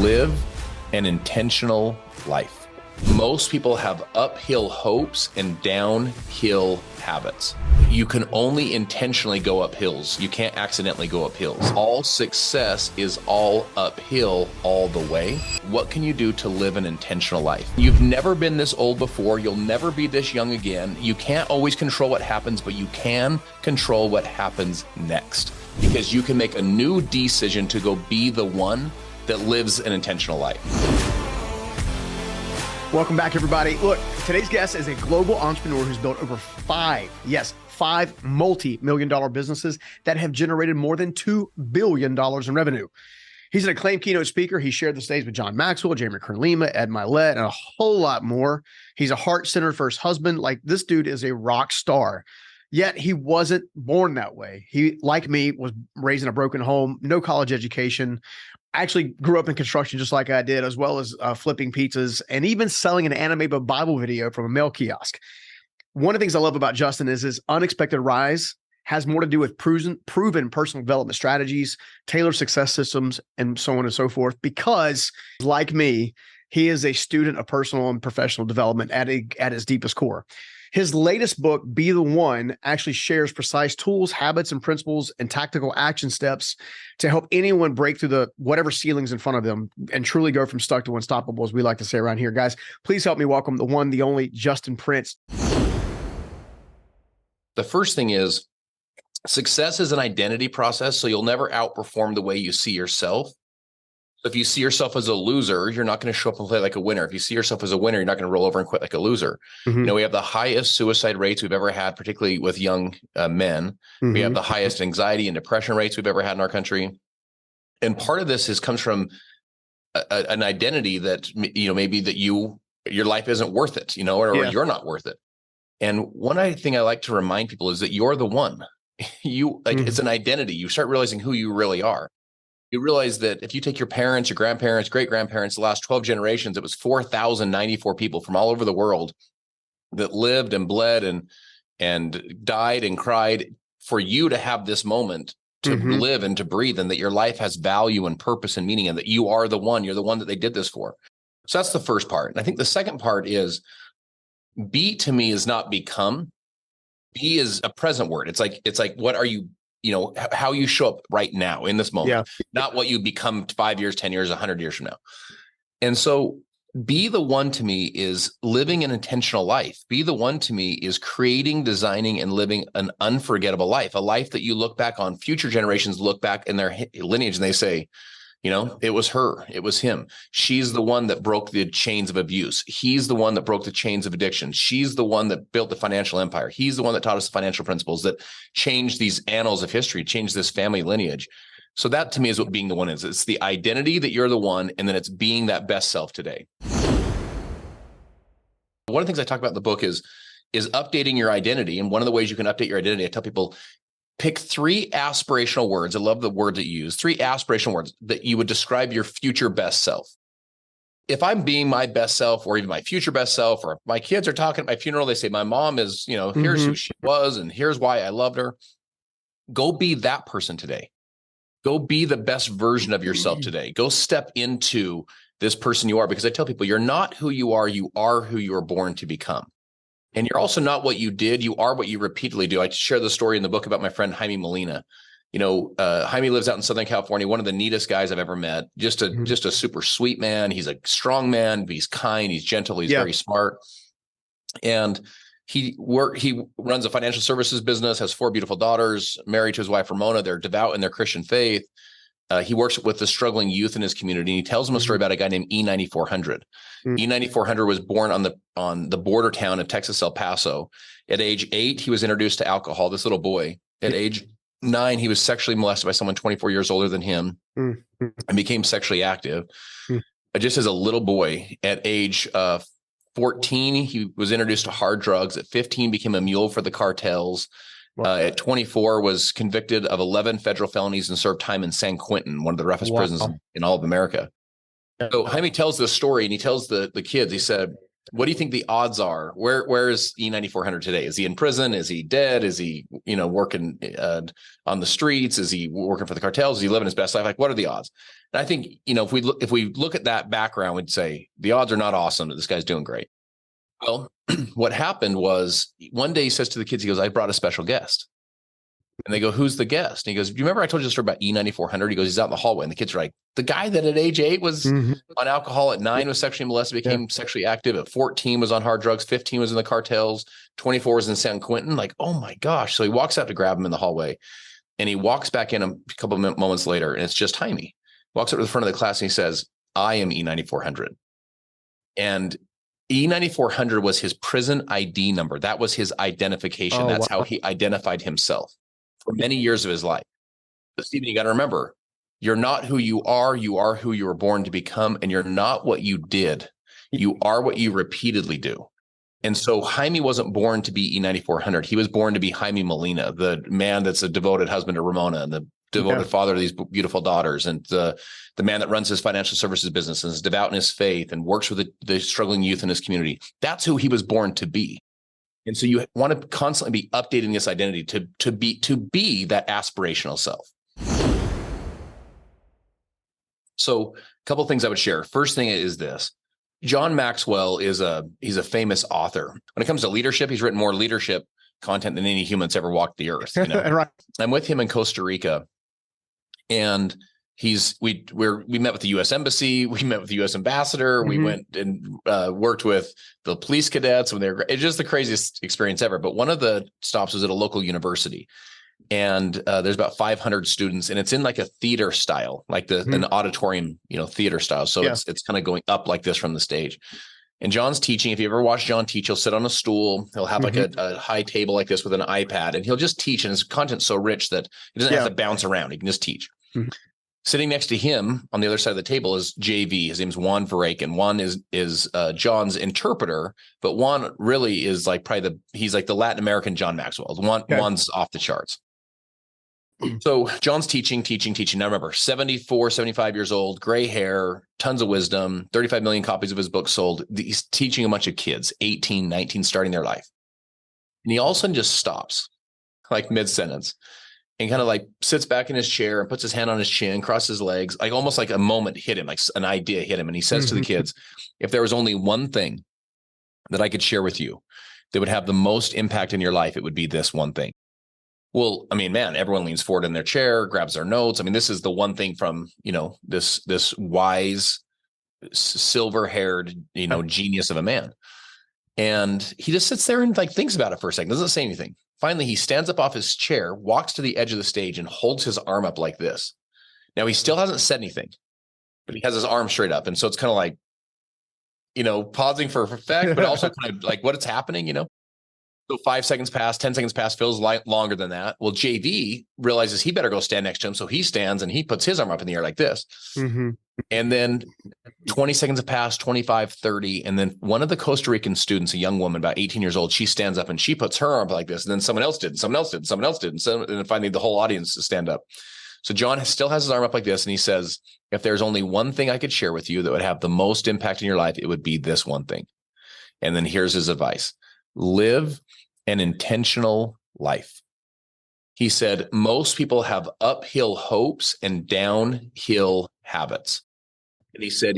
live an intentional life. Most people have uphill hopes and downhill habits. You can only intentionally go up hills. You can't accidentally go up hills. All success is all uphill all the way. What can you do to live an intentional life? You've never been this old before. You'll never be this young again. You can't always control what happens, but you can control what happens next, because you can make a new decision to go be the one that lives an intentional life. Welcome back, everybody. Look, today's guest is a global entrepreneur who's built over five multi-million-dollar businesses that have generated more than $2 billion in revenue. He's an acclaimed keynote speaker. He shared the stage with John Maxwell, Jeremy Kern-Lima, Ed Milet, and a whole lot more. He's a heart-centered first husband. Like, this dude is a rock star. Yet he wasn't born that way. He, like me, was raised in a broken home, no college education. I actually grew up in construction just like I did, as well as flipping pizzas and even selling an animated Bible video from a mail kiosk. One of the things I love about Justin is his unexpected rise has more to do with proven personal development strategies, tailored success systems, and so on and so forth, because like me, he is a student of personal and professional development at his deepest core. His latest book, Be the One, actually shares precise tools, habits, and principles and tactical action steps to help anyone break through the whatever ceilings in front of them and truly go from stuck to unstoppable, as we like to say around here. Guys, please help me welcome the one, the only Justin Prince. The first thing is, success is an identity process, so you'll never outperform the way you see yourself. If you see yourself as a loser, you're not going to show up and play like a winner. If you see yourself as a winner, you're not going to roll over and quit like a loser. Mm-hmm. You know, we have the highest suicide rates we've ever had, particularly with young men. Mm-hmm. We have the highest anxiety and depression rates we've ever had in our country. And part of this comes from an identity that, you know, maybe that your life isn't worth it, you know, or you're not worth it. And one thing I like to remind people is that you're the one. It's an identity. You start realizing who you really are. You realize that if you take your parents, your grandparents, great-grandparents, the last 12 generations, it was 4,094 people from all over the world that lived and bled and died and cried for you to have this moment to live and to breathe, and that your life has value and purpose and meaning, and that you are the one. You're the one that they did this for. So that's the first part. And I think the second part is, be to me is not become. Be is a present word. It's like what are you? You know, how you show up right now in this moment, not what you become 5 years, 10 years, 100 years from now. And so be the one to me is living an intentional life. Be the one to me is creating, designing, and living an unforgettable life, a life that you look back on, future generations look back in their lineage and they say, you know, it was her, it was him. She's the one that broke the chains of abuse. He's the one that broke the chains of addiction. She's the one that built the financial empire. He's the one that taught us the financial principles that changed these annals of history, changed this family lineage. So that to me is what being the one is. It's the identity that you're the one, and then it's being that best self today. One of the things I talk about in the book is updating your identity. And one of the ways you can update your identity, I tell people, pick 3 aspirational words. I love the word that you use. 3 aspirational words that you would describe your future best self. If I'm being my best self, or even my future best self, or if my kids are talking at my funeral, they say, my mom is, you know, here's who she was, and here's why I loved her. Go be that person today. Go be the best version of yourself today. Go step into this person you are, because I tell people, you're not who you are who you were born to become. And you're also not what you did. You are what you repeatedly do. I share the story in the book about my friend Jaime Molina. You know, Jaime lives out in Southern California, one of the neatest guys I've ever met. Just a super sweet man. He's a strong man. He's kind. He's gentle. He's very smart. And he runs a financial services business, has 4 beautiful daughters, married to his wife, Ramona. They're devout in their Christian faith. He works with the struggling youth in his community. And he tells them a story about a guy named E9400. E9400 was born on the border town of Texas, El Paso. At age 8, he was introduced to alcohol, this little boy. At age 9, he was sexually molested by someone 24 years older than him and became sexually active. Just as a little boy. At age 14, he was introduced to hard drugs. At 15, became a mule for the cartels. At 24, was convicted of 11 federal felonies and served time in San Quentin, one of the roughest prisons in all of America. So Jaime tells this story, and he tells the kids, he said, what do you think the odds are? Where is E9400 today? Is he in prison? Is he dead? Is he, working on the streets? Is he working for the cartels? Is he living his best life? Like, what are the odds? And I think, if we look at that background, we'd say the odds are not awesome that this guy's doing great. Well, what happened was one day he says to the kids, he goes, I brought a special guest. And they go, who's the guest? And he goes, do you remember I told you the story about E9400? He goes, he's out in the hallway. And the kids are like, the guy that at age 8 was on alcohol, at 9 was sexually molested, became sexually active, at 14 was on hard drugs, 15 was in the cartels, 24 was in San Quentin. Like, oh my gosh. So he walks out to grab him in the hallway, and he walks back in a couple of moments later, and it's just Jaime. Walks up to the front of the class and he says, I am E9400. And E9400 was his prison ID number. That was his identification. Oh, That's wow. how he identified himself for many years of his life. But Stephen, you got to remember, you're not who you are who you were born to become, and you're not what you did. You are what you repeatedly do. And so Jaime wasn't born to be E9400. He was born to be Jaime Molina, the man that's a devoted husband to Ramona and the devoted father to these beautiful daughters, and the man that runs his financial services business and is devout in his faith and works with the struggling youth in his community. That's who he was born to be. And so you want to constantly be updating this identity to be that aspirational self. So a couple of things I would share. First thing is this. John Maxwell he's a famous author. When it comes to leadership, he's written more leadership content than any human that's ever walked the earth. Right. I'm with him in Costa Rica, and we met with the U.S. Embassy. We met with the U.S. ambassador. We went and worked with the police cadets when it's just the craziest experience ever. But one of the stops was at a local university, and there's about 500 students, and it's in like a theater style, like an auditorium, theater style. So it's kind of going up like this from the stage. And John's teaching. If you ever watch John teach, he'll sit on a stool. He'll have like a high table like this with an iPad, and he'll just teach. And his content's so rich that he doesn't have to bounce around. He can just teach. Sitting next to him on the other side of the table is JV. His name's Juan Varek, and Juan is John's interpreter. But Juan really is like he's like the Latin American John Maxwell. Juan's off the charts. So John's teaching. Now remember, 74, 75 years old, gray hair, tons of wisdom, 35 million copies of his book sold. He's teaching a bunch of kids, 18, 19, starting their life. And he all of a sudden just stops, like mid-sentence, and kind of like sits back in his chair and puts his hand on his chin, crosses his legs, like almost like a moment hit him, like an idea hit him. And he says to the kids, if there was only one thing that I could share with you that would have the most impact in your life, it would be this one thing. Well, I mean, man, everyone leans forward in their chair, grabs their notes. I mean, this is the one thing from, this wise, silver-haired, genius of a man. And he just sits there and like thinks about it for a second, doesn't say anything. Finally, he stands up off his chair, walks to the edge of the stage, and holds his arm up like this. Now, he still hasn't said anything, but he has his arm straight up. And so it's kind of like, pausing for effect, but also kind of like what is happening, So 5 seconds pass, 10 seconds pass, feels longer than that. Well, JV realizes he better go stand next to him. So he stands and he puts his arm up in the air like this. And then 20 seconds have passed, 25, 30. And then one of the Costa Rican students, a young woman, about 18 years old, she stands up and she puts her arm like this. And then someone else did, and someone else did, and someone else did. And then finally the whole audience stand up. So John still has his arm up like this. And he says, if there's only one thing I could share with you that would have the most impact in your life, it would be this one thing. And then here's his advice. Live an intentional life. He said, most people have uphill hopes and downhill habits. And he said,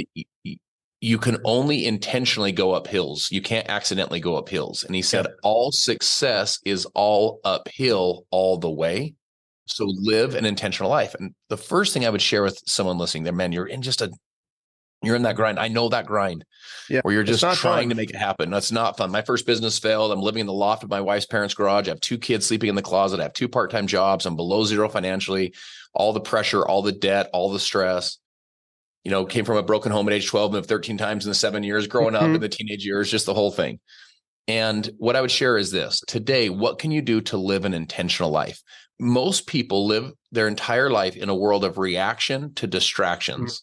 you can only intentionally go up hills. You can't accidentally go up hills. And he said, all success is all uphill all the way. So live an intentional life. And the first thing I would share with someone listening there, man, you're in that grind. I know that grind where you're just trying to make it happen. That's not fun. My first business failed. I'm living in the loft of my wife's parents' garage. I have 2 kids sleeping in the closet. I have 2 part-time jobs. I'm below zero financially. All the pressure, all the debt, all the stress. Came from a broken home at age 12, moved 13 times in the 7 years growing up in the teenage years, just the whole thing. And what I would share is this. Today, what can you do to live an intentional life? Most people live their entire life in a world of reaction to distractions.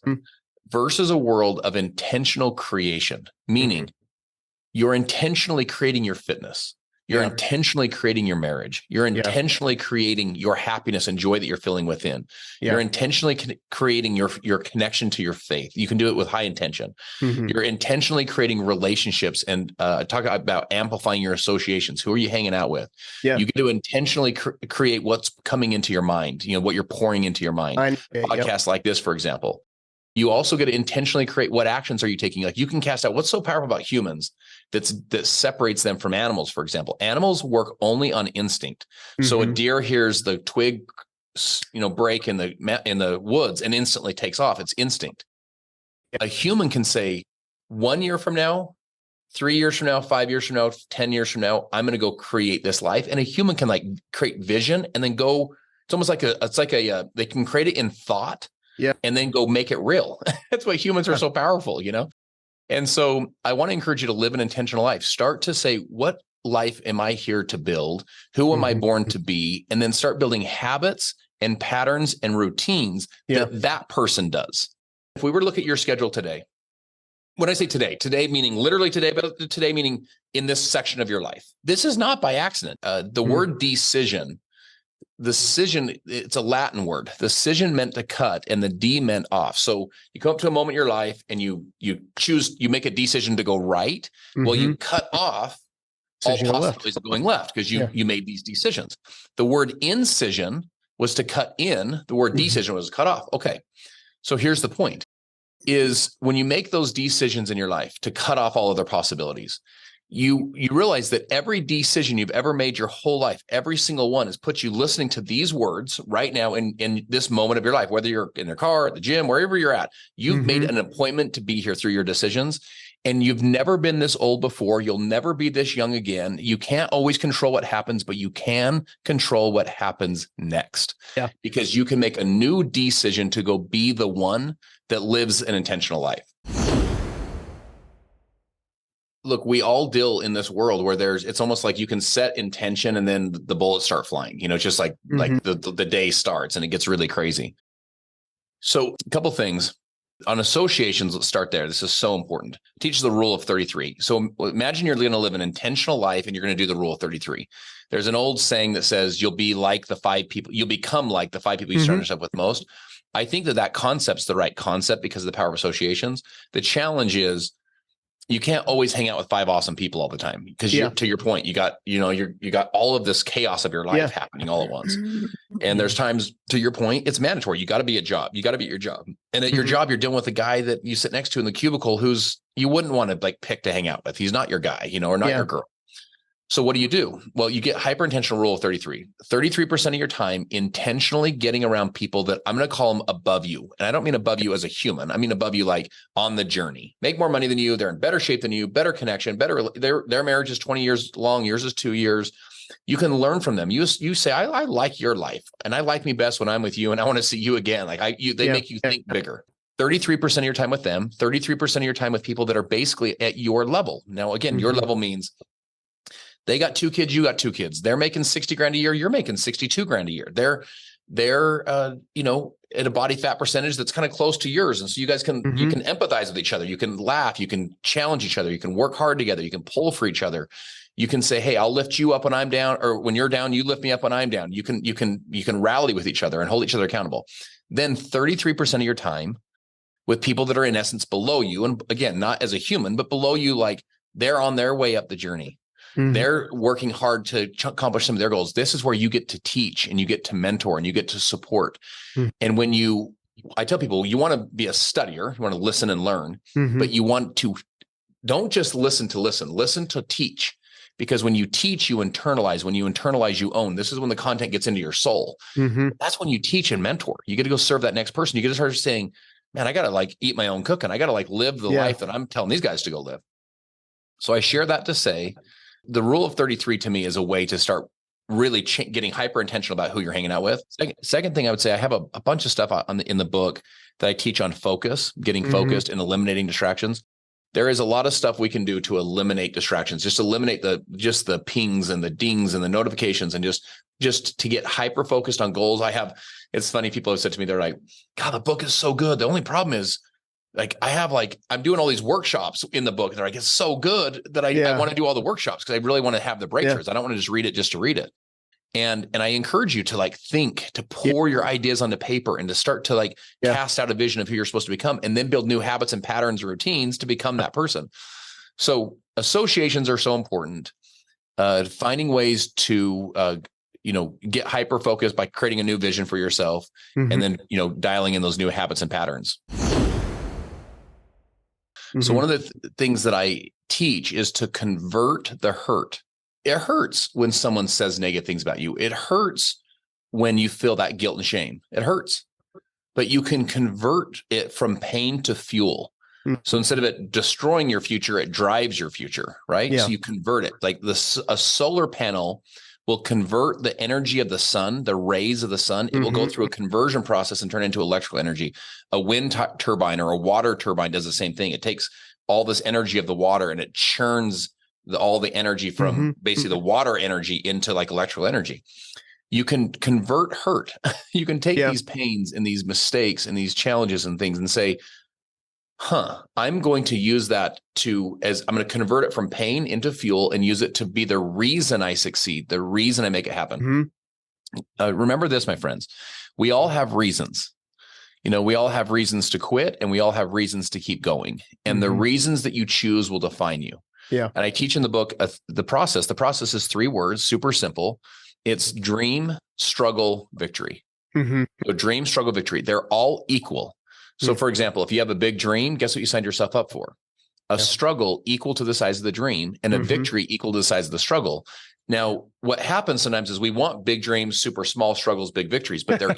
Versus a world of intentional creation, meaning you're intentionally creating your fitness. You're Yeah. intentionally creating your marriage. You're intentionally creating your happiness and joy that you're feeling within. Yeah. You're intentionally creating your connection to your faith. You can do it with high intention. You're intentionally creating relationships and talk about amplifying your associations. Who are you hanging out with? Yeah. You get to intentionally create what's coming into your mind, what you're pouring into your mind. Podcasts like this, for example. You also get to intentionally create what actions are you taking. Like you can cast out what's so powerful about humans that separates them from animals. For example, animals work only on instinct. So a deer hears the twig, break in the woods and instantly takes off. It's instinct. A human can say 1 year from now, 3 years from now, 5 years from now, 10 years from now, I'm going to go create this life. And a human can like create vision and then go. It's almost like they can create it in thought. Yeah. And then go make it real. That's why humans are so powerful, And so I want to encourage you to live an intentional life. Start to say, what life am I here to build? Who am I born to be? And then start building habits and patterns and routines that person does. If we were to look at your schedule today, when I say today meaning literally today, but today meaning in this section of your life, this is not by accident. The word decision, it's a Latin word. Decision meant to cut and the D meant off. So you come up to a moment in your life and you make a decision to go right. Well, you cut off all possibilities of going left because you made these decisions. The word incision was to cut in. The word decision was to cut off. Okay. So here's the point is when you make those decisions in your life to cut off all other possibilities, you realize that every decision you've ever made your whole life, every single one has put you listening to these words right now in this moment of your life, whether you're in your car, at the gym, wherever you're at, you've made an appointment to be here through your decisions. And you've never been this old before. You'll never be this young again. You can't always control what happens, but you can control what happens next. Yeah. Because you can make a new decision to go be the one that lives an intentional life. Look, we all deal in this world where it's almost like you can set intention and then the bullets start flying. It's just like the day starts and it gets really crazy. So a couple things on associations. Let's start there. This is so important. Teach the rule of 33. So imagine you're going to live an intentional life and you're going to do the rule of 33. There's an old saying that says you'll become like the 5 people you surround yourself with most. I think that concept's the right concept because of the power of associations. The challenge is you can't always hang out with 5 awesome people all the time because to your point, you got all of this chaos of your life happening all at once. And there's times, to your point, it's mandatory. You got to be at your job. And at your job, you're dealing with a guy that you sit next to in the cubicle who's you wouldn't want to pick to hang out with. He's not your guy, or not your girl. So what do? Well, you get hyper-intentional rule of 33. 33% of your time intentionally getting around people that I'm going to call them above you. And I don't mean above you as a human. I mean above you like on the journey. Make more money than you. They're in better shape than you, better connection, better. Their marriage is 20 years long. Yours is 2 years. You can learn from them. You say, I like your life and I like me best when I'm with you and I want to see you again. They make you think bigger. 33% of your time with them, 33% of your time with people that are basically at your level. Now, again, your level means they got 2 kids, you got 2 kids. They're making 60 grand a year. You're making 62 grand a year. They're at a body fat percentage that's kind of close to yours. And so you guys can empathize with each other. You can laugh, you can challenge each other. You can work hard together. You can pull for each other. You can say, hey, I'll lift you up when I'm down, or when you're down, you lift me up when I'm down. You can rally with each other and hold each other accountable. Then 33% of your time with people that are in essence below you. And again, not as a human, but below you, like they're on their way up the journey. They're working hard to accomplish some of their goals. This is where you get to teach and you get to mentor and you get to support. And I tell people, you want to be a studier, you want to listen and learn, but you want to, don't just listen to teach. Because when you teach, you internalize. When you internalize, you own. This is when the content gets into your soul. That's when you teach and mentor. You get to go serve that next person. You get to start saying, man, I got to eat my own cooking. I got to live the life that I'm telling these guys to go live. So I share that to say, the rule of 33 to me is a way to start really getting hyper intentional about who you're hanging out with. Second thing I would say, I have a bunch of stuff in the book that I teach on focus, getting focused and eliminating distractions. There is a lot of stuff we can do to eliminate distractions, just eliminate the pings and the dings and the notifications and just to get hyper focused on goals. It's funny. People have said to me, they're like, God, the book is so good. The only problem is like I'm doing all these workshops in the book. And they're like, it's so good that I want to do all the workshops because I really want to have the breakthroughs. I don't want to just read it just to read it. And I encourage you to like think, to pour your ideas onto paper and to start to like cast out a vision of who you're supposed to become, and then build new habits and patterns and routines to become that person. So associations are so important. Finding ways to, get hyper focused by creating a new vision for yourself, and then, dialing in those new habits and patterns. So one of the things that I teach is to convert the hurt. It hurts when someone says negative things about you. It hurts when you feel that guilt and shame. It hurts, but you can convert it from pain to fuel. So instead of it destroying your future, it drives your future, right? So you convert it. Like a solar panel will convert the energy of the sun, the rays of the sun. It will go through a conversion process and turn into electrical energy. A wind turbine or a water turbine does the same thing. It takes all this energy of the water and it churns all the energy from basically the water energy into like electrical energy. You can convert hurt. You can take these pains and these mistakes and these challenges and things and say, I'm going to use that I'm going to convert it from pain into fuel and use it to be the reason I succeed, the reason I make it happen. Remember this, my friends, we all have reasons. We all have reasons to quit and we all have reasons to keep going. And the reasons that you choose will define you. And I teach in the book, the process. The process is 3 words, super simple. It's dream, struggle, victory. So dream, struggle, victory. They're all equal. So for example, if you have a big dream, guess what you signed yourself up for? A struggle equal to the size of the dream and a victory equal to the size of the struggle. Now, what happens sometimes is we want big dreams, super small struggles, big victories, but they're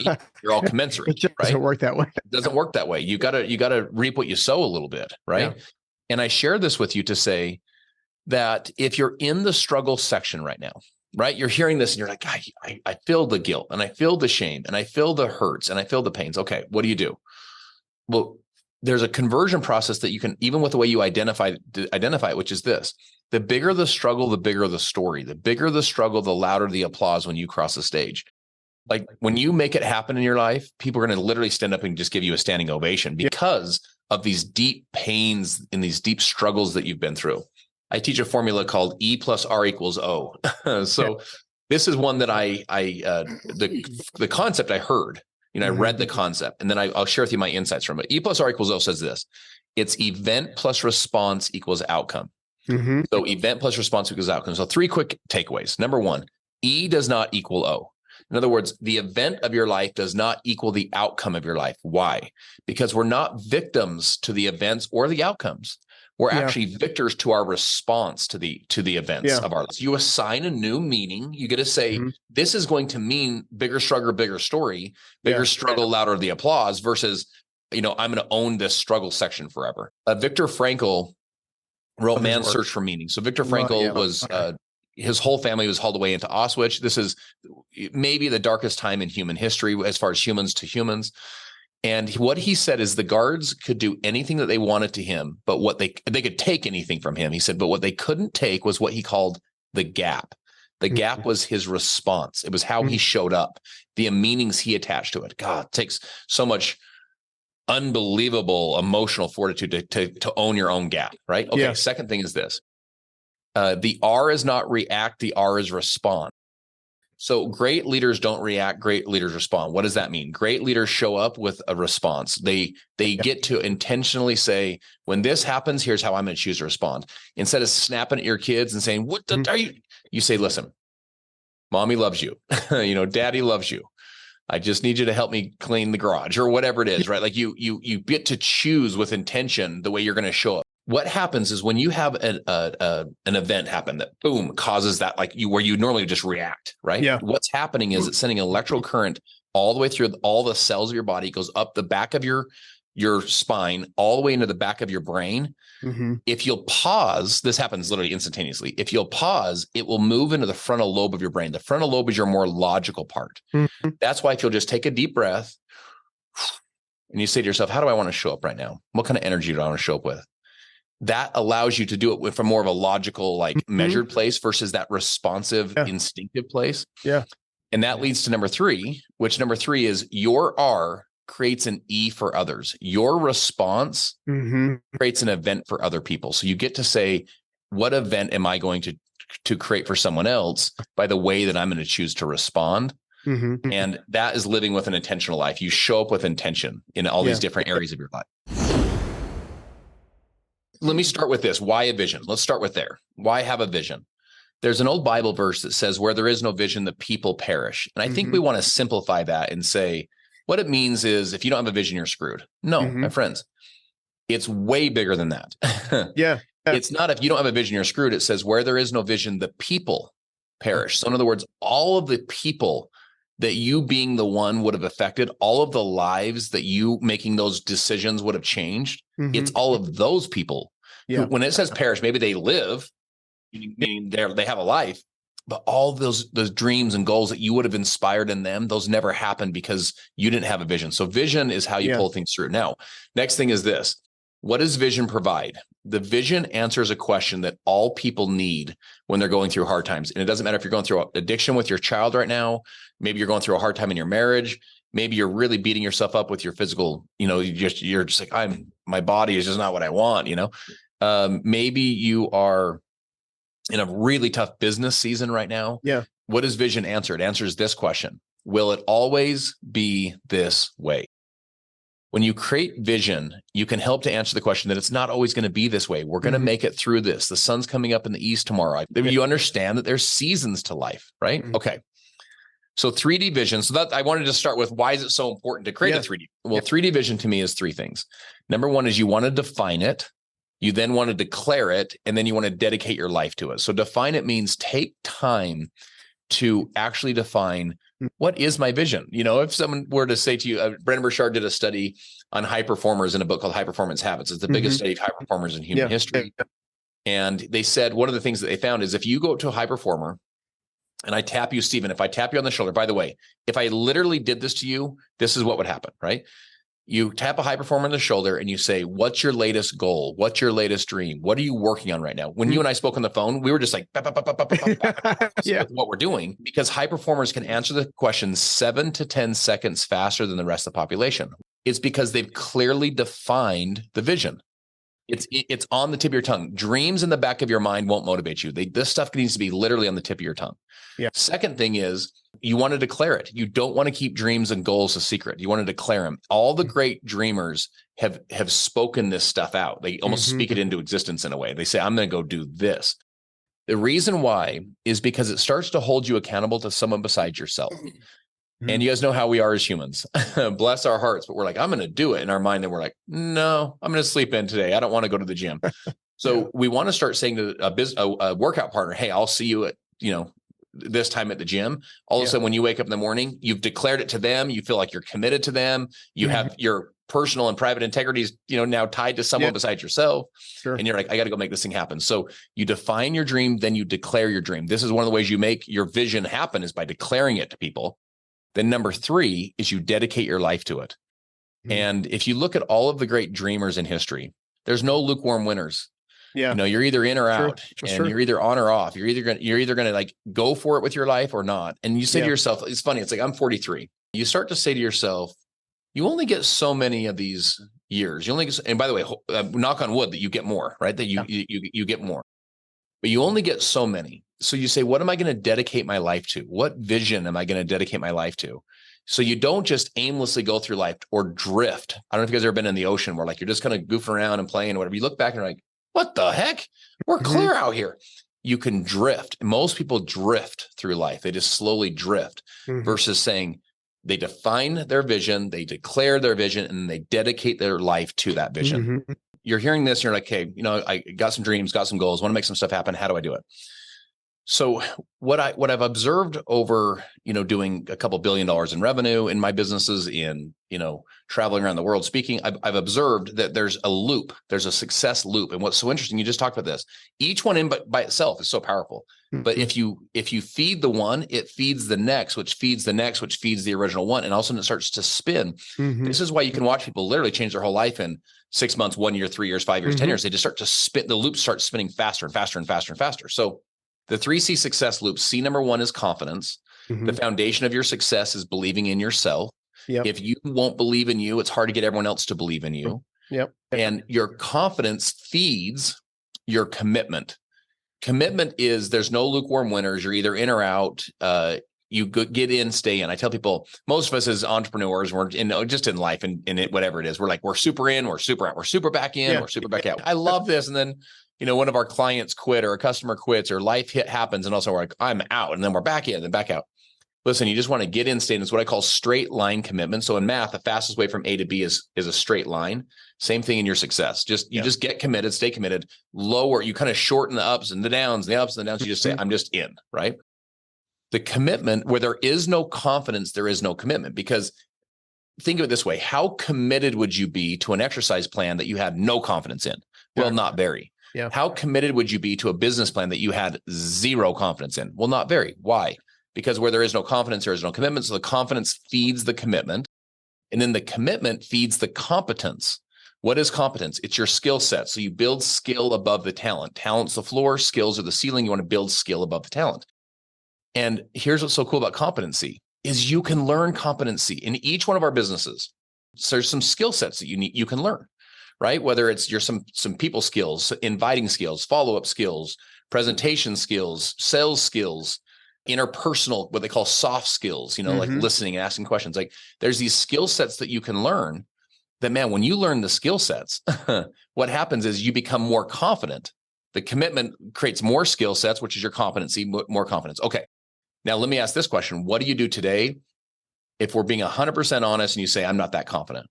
all commensurate. It doesn't work that way. It doesn't work that way. You gotta reap what you sow a little bit, right? And I share this with you to say that if you're in the struggle section right now, right? You're hearing this and you're like, I feel the guilt and I feel the shame and I feel the hurts and I feel the pains. Okay, what do? Well, there's a conversion process that you can, even with the way you identify it, which is this: the bigger the struggle, the bigger the story. The bigger the struggle, the louder the applause when you cross the stage. Like when you make it happen in your life, people are going to literally stand up and just give you a standing ovation because of these deep pains and these deep struggles that you've been through. I teach a formula called E plus R equals O. So this is one that the concept I heard. I read the concept, and then I'll share with you my insights from it. E plus R equals O says this: it's event plus response equals outcome. So event plus response equals outcome. So 3 quick takeaways. Number 1, E does not equal O. In other words, the event of your life does not equal the outcome of your life. Why? Because we're not victims to the events or the outcomes. We're actually victors to our response to the events of our lives. You assign a new meaning. You get to say, this is going to mean bigger struggle, bigger story, bigger struggle, louder the applause, versus, I'm going to own this struggle section forever. Viktor Frankl wrote Man's Search for Meaning. So Viktor Frankl was, his whole family was hauled away into Auschwitz. This is maybe the darkest time in human history as far as humans to humans. And what he said is the guards could do anything that they wanted to him, but what they could take anything from him. He said, but what they couldn't take was what he called the gap. The gap was his response. It was how he showed up, the meanings he attached to it. God, it takes so much unbelievable emotional fortitude to own your own gap, right? Okay. Second thing is this. The R is not react. The R is respond. So great leaders don't react, great leaders respond. What does that mean? Great leaders show up with a response. They get to intentionally say, when this happens, here's how I'm going to choose to respond. Instead of snapping at your kids and saying, what are you? You say, listen, mommy loves you. Daddy loves you. I just need you to help me clean the garage or whatever it is, right? Like you get to choose with intention the way you're going to show up. What happens is when you have an event happen that boom causes that, like where you normally just react, right? Yeah. What's happening is it's sending an electrical current all the way through all the cells of your body. It goes up the back of your spine, all the way into the back of your brain. If you'll pause, this happens literally instantaneously. If you'll pause, it will move into the frontal lobe of your brain. The frontal lobe is your more logical part. That's why if you'll just take a deep breath and you say to yourself, how do I want to show up right now? What kind of energy do I want to show up with? That allows you to do it from more of a logical, measured place versus that responsive, instinctive place. Yeah. And that leads to number 3, which number 3 is your R creates an E for others. Your response creates an event for other people. So you get to say, what event am I going to create for someone else by the way that I'm going to choose to respond? And that is living with an intentional life. You show up with intention in all these different areas of your life. Let me start with this. Why a vision? Let's start with there. Why have a vision? There's an old Bible verse that says, where there is no vision, the people perish. And I think we want to simplify that and say, what it means is if you don't have a vision, you're screwed. No, my friends, it's way bigger than that. It's not if you don't have a vision, you're screwed. It says where there is no vision, the people perish. So in other words, all of the people that you being the one would have affected, all of the lives that you making those decisions would have changed. It's all of those people. Who, when it says perish, maybe they live, meaning they have a life, but all those dreams and goals that you would have inspired in them, those never happened because you didn't have a vision. So vision is how you pull things through. Now, next thing is this. What does vision provide? The vision answers a question that all people need when they're going through hard times. And it doesn't matter if you're going through addiction with your child right now. Maybe you're going through a hard time in your marriage. Maybe you're really beating yourself up with your physical, you're just like, my body is just not what I want, maybe you are in a really tough business season right now. What does vision answer? It answers this question. Will it always be this way? When you create vision, you can help to answer the question that it's not always going to be this way. We're going to make it through this. The sun's coming up in the east tomorrow. You understand that there's seasons to life, right? Okay. So 3D vision. So that I wanted to start with, why is it so important to create a 3D? Well, 3D vision to me is three things. Number one is you want to define it. You then want to declare it, and then you want to dedicate your life to it. So define it means take time to actually define, what is my vision? If someone were to say to you, Brendon Burchard did a study on high performers in a book called High Performance Habits. It's the biggest study of high performers in human history. And they said one of the things that they found is if you go up to a high performer and I tap you, Stephen, if I tap you on the shoulder, by the way, if I literally did this to you, this is what would happen, right? You tap a high performer on the shoulder and you say, what's your latest goal? What's your latest dream? What are you working on right now? When you and I spoke on the phone, we were just like, what we're doing, because high performers can answer the question 7 to 10 seconds faster than the rest of the population. It's because they've clearly defined the vision. It's on the tip of your tongue. Dreams in the back of your mind won't motivate you. This stuff needs to be literally on the tip of your tongue. Second thing is you want to declare it. You don't want to keep dreams and goals a secret. You want to declare them. All the great dreamers have spoken this stuff out. They almost speak it into existence in a way. They say, I'm going to go do this. The reason why is because it starts to hold you accountable to someone besides yourself. And you guys know how we are as humans. Bless our hearts, but we're like, I'm going to do it in our mind. And we're like, no, I'm going to sleep in today. I don't want to go to the gym. So we want to start saying to a workout partner, hey, I'll see you at, this time at the gym. All of a sudden, when you wake up in the morning, you've declared it to them. You feel like you're committed to them. You have your personal and private integrities, now tied to someone besides yourself. And you're like, I got to go make this thing happen. So you define your dream, then you declare your dream. This is one of the ways you make your vision happen, is by declaring it to people. Then number 3 is you dedicate your life to it. And if you look at all of the great dreamers in history, there's no lukewarm winners. You're either in or out, and you're either on or off. You're either going to like go for it with your life or not. And you say to yourself, it's funny. It's like, I'm 43. You start to say to yourself, you only get so many of these years. You only get, and by the way, knock on wood that you get more, right? That you get more, but you only get so many. So you say, what am I going to dedicate my life to? What vision am I going to dedicate my life to? So you don't just aimlessly go through life or drift. I don't know if you guys have ever been in the ocean where like you're just kind of goofing around and playing or whatever. You look back and you're like, what the heck? We're clear out here. You can drift. Most people drift through life. They just slowly drift versus saying they define their vision, they declare their vision, and they dedicate their life to that vision. You're hearing this and you're like, hey, I got some dreams, got some goals, want to make some stuff happen. How do I do it? So what I've observed over, doing a couple $1 billion in revenue in my businesses, in, traveling around the world speaking, I've observed that there's a loop, there's a success loop. And what's so interesting, you just talked about this, each one by itself is so powerful. But if you feed the one, it feeds the next, which feeds the next, which feeds the original one. And all of a sudden it starts to spin. This is why you can watch people literally change their whole life in 6 months, 1 year, 3 years, 5 years, 10 years. They just start to spin, the loop starts spinning faster and faster and faster and faster. So the 3C success loop, C number 1 is confidence. The foundation of your success is believing in yourself. Yep. If you won't believe in you, it's hard to get everyone else to believe in you. Yep. And your confidence feeds your commitment. Commitment is there's no lukewarm winners. You're either in or out. You get in, stay in. I tell people, most of us as entrepreneurs, we're just in life and in it, whatever it is, we're super in, we're super out, we're super back in, we're super back out. I love this. And then, one of our clients quit or a customer quits or life happens. And also we're like, I'm out. And then we're back in and then back out. Listen, you just want to get in, stay in. It's what I call straight line commitment. So in math, the fastest way from A to B is a straight line. Same thing in your success. Just get committed, stay committed, lower. You kind of shorten the ups and the downs, the ups and the downs. You just say, I'm just in, right? The commitment where there is no confidence, there is no commitment. Because think of it this way. How committed would you be to an exercise plan that you had no confidence in? Well, not very. Yeah. How committed would you be to a business plan that you had zero confidence in? Well, not very. Why? Because where there is no confidence, there is no commitment. So the confidence feeds the commitment. And then the commitment feeds the competence. What is competence? It's your skill set. So you build skill above the talent. Talent's the floor, skills are the ceiling. You want to build skill above the talent. And here's what's so cool about competency is you can learn competency in each one of our businesses. So there's some skill sets that you can learn, right? Whether it's some people skills, inviting skills, follow-up skills, presentation skills, sales skills, interpersonal, what they call soft skills, like listening and asking questions. Like there's these skill sets that you can learn that, man, when you learn the skill sets, what happens is you become more confident. The commitment creates more skill sets, which is your competency, more confidence. Okay. Now let me ask this question. What do you do today? If we're being 100% honest and you say, I'm not that confident.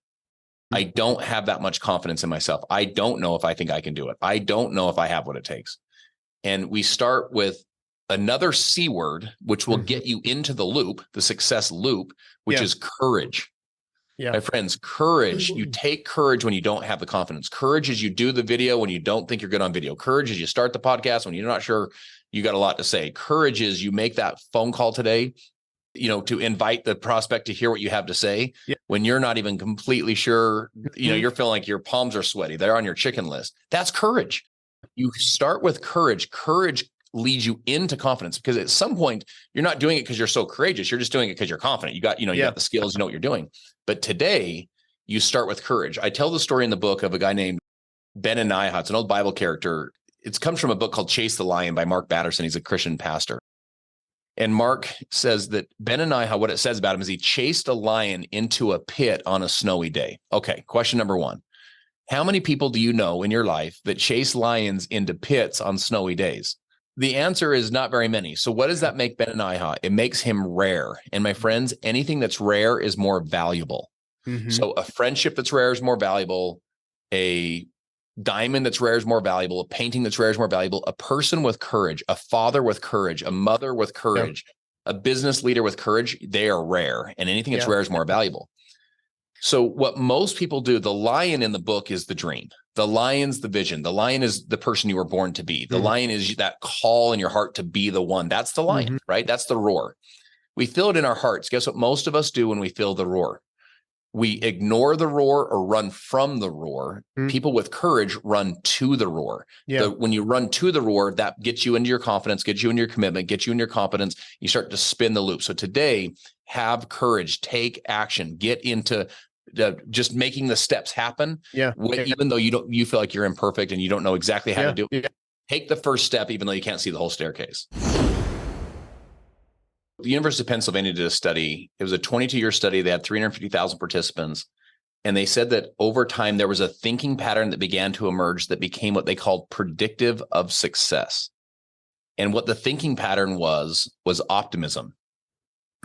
I don't have that much confidence in myself. I don't know if I think I can do it. I don't know if I have what it takes. And we start with another C word, which will get you into the loop, the success loop, which is courage. Yeah. My friends, courage. You take courage when you don't have the confidence. Courage is you do the video when you don't think you're good on video. Courage is you start the podcast when you're not sure you got a lot to say. Courage is you make that phone call today, to invite the prospect to hear what you have to say when you're not even completely sure, you're feeling like your palms are sweaty. They're on your chicken list. That's courage. You start with courage. Courage leads you into confidence because at some point you're not doing it because you're so courageous. You're just doing it because you're confident. You got the skills, you know what you're doing. But today you start with courage. I tell the story in the book of a guy named Benaniah. It's an old Bible character. It comes from a book called Chase the Lion by Mark Batterson. He's a Christian pastor. And Mark says that Benaniah, what it says about him is he chased a lion into a pit on a snowy day. Okay. Question number one. How many people do you know in your life that chase lions into pits on snowy days? The answer is not very many. So what does that make Benaniah? It makes him rare. And my friends, anything that's rare is more valuable. So a friendship that's rare is more valuable. A diamond that's rare is more valuable. A painting that's rare is more valuable. A person with courage, a father with courage, a mother with courage, a business leader with courage, they are rare. And anything that's rare is more valuable. So what most people do, the lion in the book is the dream. The lion's the vision. The lion is the person you were born to be. The lion is that call in your heart to be the one. That's the lion, right? That's the roar. We feel it in our hearts. Guess what most of us do when we feel the roar? We ignore the roar or run from the roar. People with courage run to the roar. When you run to the roar, that gets you into your confidence, gets you into your commitment, gets you in your competence. You start to spin the loop. So today, have courage, take action, get into just making the steps happen. Even though you feel like you're imperfect and you don't know exactly how to do it. Take the first step, even though you can't see the whole staircase. The University of Pennsylvania did a study. It was a 22-year study. They had 350,000 participants. And they said that over time, there was a thinking pattern that began to emerge that became what they called predictive of success. And what the thinking pattern was optimism.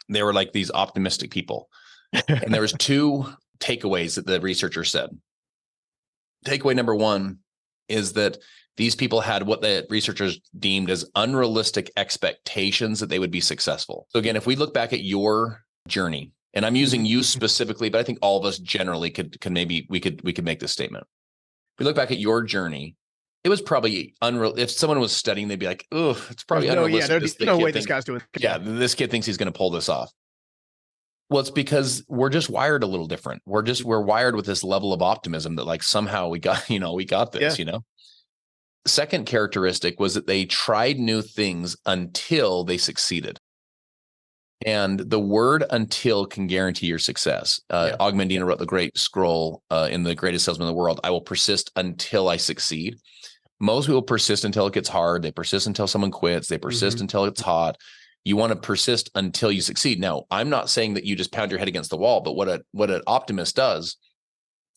They were like these optimistic people. And there was two takeaways that the researcher said. Takeaway number one is that these people had what the researchers deemed as unrealistic expectations that they would be successful. So again, if we look back at your journey, and I'm using you specifically, but I think all of us generally could maybe we could make this statement. If we look back at your journey, it was probably unreal. If someone was studying, they'd be like, "Oh, it's probably unrealistic." There's no way this guy's doing. This kid thinks he's going to pull this off. Well, it's because we're just wired a little different. We're wired with this level of optimism that like somehow we got this. Second characteristic was that they tried new things until they succeeded. And the word until can guarantee your success. Og Mandino wrote the great scroll in The Greatest Salesman in the World. I will persist until I succeed. Most people persist until it gets hard. They persist until someone quits. They persist until it's hot. You want to persist until you succeed. Now, I'm not saying that you just pound your head against the wall, but what an optimist does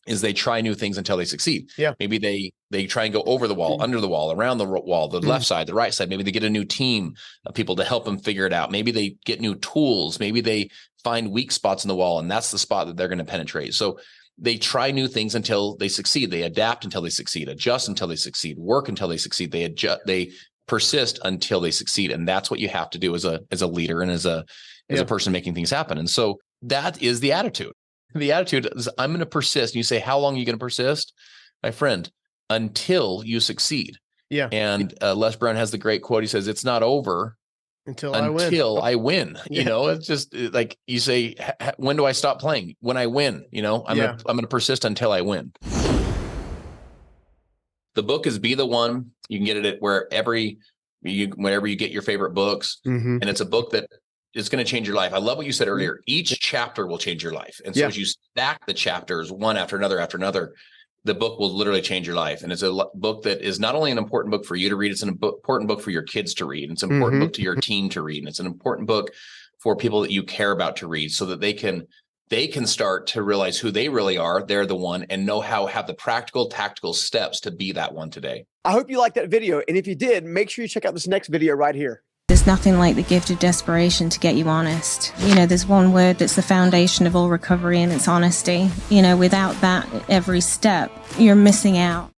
is they try new things until they succeed. Yeah. Maybe they try and go over the wall, under the wall, around the wall, the left side, the right side. Maybe they get a new team of people to help them figure it out. Maybe they get new tools. Maybe they find weak spots in the wall, and that's the spot that they're going to penetrate. So they try new things until they succeed. They adapt until they succeed, adjust until they succeed, work until they succeed. They adjust, they persist until they succeed. And that's what you have to do as a leader and as a person making things happen. And so that is the attitude. The attitude is, I'm going to persist. And you say, how long are you going to persist? My friend, until you succeed. Yeah. And Les Brown has the great quote. He says, it's not over until I win. You know, it's just like you say, when do I stop playing? When I win, you know, I'm going to persist until I win. The book is Be the One. You can get it at whenever you get your favorite books. And it's a book that is going to change your life. I love what you said earlier. Each chapter will change your life. And so as you stack the chapters one after another, the book will literally change your life. And it's a book that is not only an important book for you to read, it's an important book for your kids to read. It's an important book to your team to read. And it's an important book for people that you care about to read, so that they can start to realize who they really are. They're the one, and know how have the practical, tactical steps to be that one today. I hope you liked that video. And if you did, make sure you check out this next video right here. There's nothing like the gift of desperation to get you honest. You know, there's one word that's the foundation of all recovery, and it's honesty. You know, without that, every step, you're missing out.